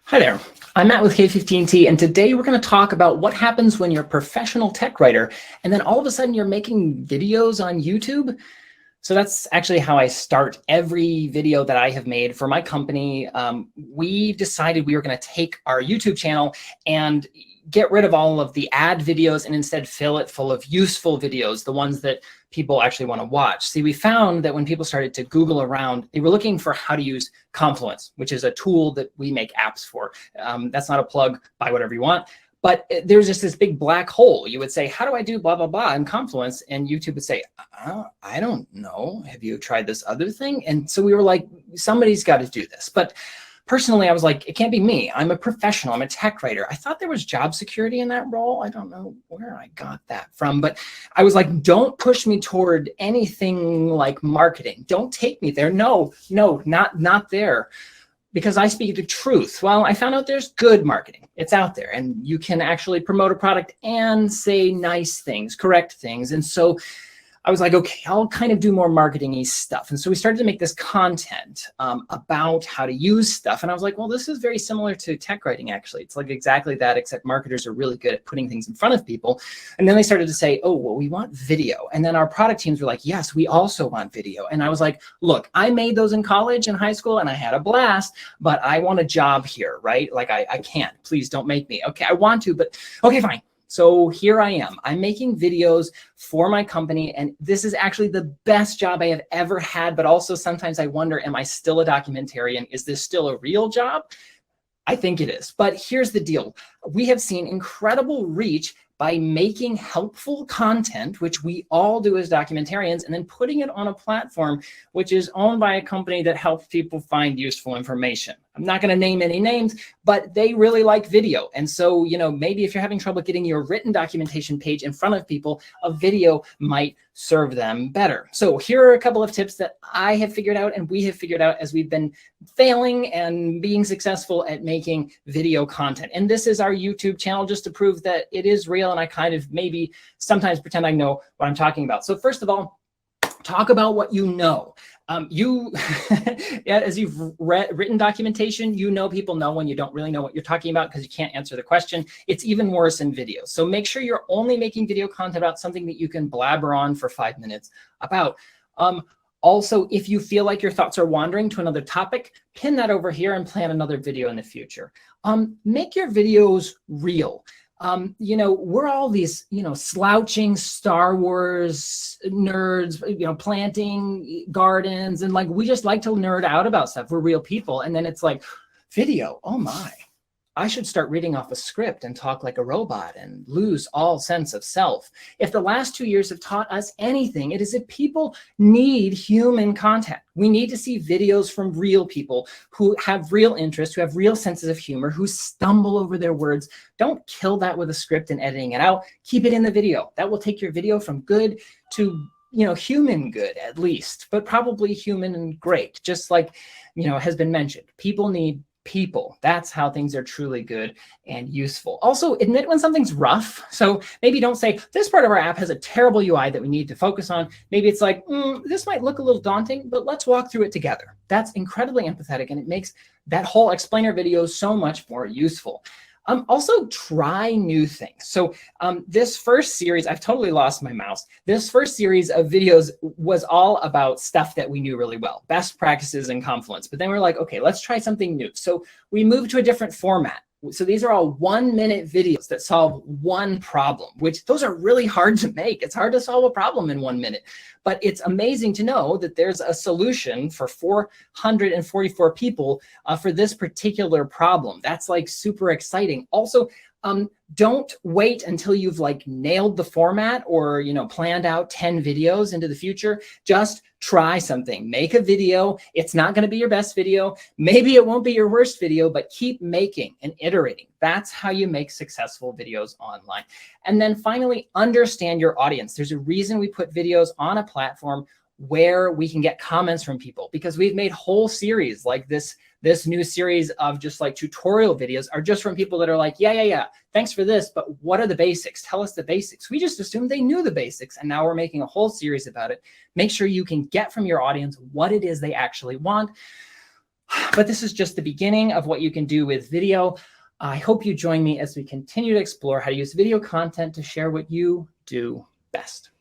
Hi there, I'm Matt with K15T, and today we're going to talk about what happens when you're a professional tech writer and then all of a sudden you're making videos on YouTube. So that's actually how I start every video that I have made for my company. We decided we were going to take our YouTube channel and get rid of all of the ad videos and instead fill it full of useful videos, the ones that people actually want to watch. See, we found that when people started to Google around, they were looking for how to use Confluence, which is a tool that we make apps for. That's not a plug, buy whatever you want. But there's just this big black hole. You would say, how do I do blah, blah, blah in Confluence? And YouTube would say, I don't know. Have you tried this other thing? And so we were like, somebody's got to do this. But personally, I was like, it can't be me. I'm a professional. I'm a tech writer. I thought there was job security in that role. I don't know where I got that from. But I was like, don't push me toward anything like marketing. Don't take me there. No, not there. Because I speak the truth. Well, I found out there's good marketing. It's out there, and you can actually promote a product and say nice things, correct things. And so I was like, okay, I'll kind of do more marketing-y stuff. And so we started to make this content about how to use stuff. And I was like, well, this is very similar to tech writing, actually. It's like exactly that, except marketers are really good at putting things in front of people. And then they started to say, oh, well, we want video. And then our product teams were like, yes, we also want video. And I was like, look, I made those in college and high school, and I had a blast, but I want a job here, right? Like, I can't. Please don't make me. Okay, I want to, but okay, fine. So here I am. I'm making videos for my company, and this is actually the best job I have ever had, but also sometimes I wonder, am I still a documentarian? Is this still a real job? I think it is, but here's the deal. We have seen incredible reach by making helpful content, which we all do as documentarians, and then putting it on a platform which is owned by a company that helps people find useful information. I'm not going to name any names, but they really like video. And so, maybe if you're having trouble getting your written documentation page in front of people, a video might serve them better. So here are a couple of tips that I have figured out and we have figured out as we've been failing and being successful at making video content. And this is our YouTube channel just to prove that it is real, and I kind of maybe sometimes pretend I know what I'm talking about. So first of all, talk about what you know. As you've written documentation, people know when you don't really know what you're talking about because you can't answer the question. It's even worse in videos. So make sure you're only making video content about something that you can blabber on for 5 minutes about. Also, if you feel like your thoughts are wandering to another topic, pin that over here and plan another video in the future. Make your videos real. We're all these, slouching Star Wars nerds, planting gardens, and we just like to nerd out about stuff. We're real people. And then it's like, video, oh my, I should start reading off a script and talk like a robot and lose all sense of self. If the last 2 years have taught us anything, it is that people need human contact. We need to see videos from real people who have real interests, who have real senses of humor, who stumble over their words. Don't kill that with a script and editing it out. Keep it in the video. That will take your video from good to human good at least, but probably human and great. Just like, has been mentioned, people need people. That's how things are truly good and useful. Also, admit when something's rough. So maybe don't say, this part of our app has a terrible UI that we need to focus on. Maybe it's like, this might look a little daunting, but let's walk through it together. That's incredibly empathetic, and it makes that whole explainer video so much more useful. Also, try new things. So this first series, I've totally lost my mouse. This first series of videos was all about stuff that we knew really well, best practices in Confluence. But then we're like, okay, let's try something new. So we moved to a different format. So these are all 1-minute videos that solve one problem, which those are really hard to make. It's hard to solve a problem in 1 minute. But it's amazing to know that there's a solution for 444 people for this particular problem. That's super exciting. Also, don't wait until you've nailed the format or, planned out 10 videos into the future. Just try something. Make a video. It's not going to be your best video. Maybe it won't be your worst video, but keep making and iterating. That's how you make successful videos online. And then finally, understand your audience. There's a reason we put videos on a platform where we can get comments from people, because we've made whole series like this new series of just tutorial videos are just from people that are like, yeah, thanks for this, but what are the basics? Tell us the basics. We just assumed they knew the basics, and now we're making a whole series about it. Make sure you can get from your audience what it is they actually want. But this is just the beginning of what you can do with video. I hope you join me as we continue to explore how to use video content to share what you do best.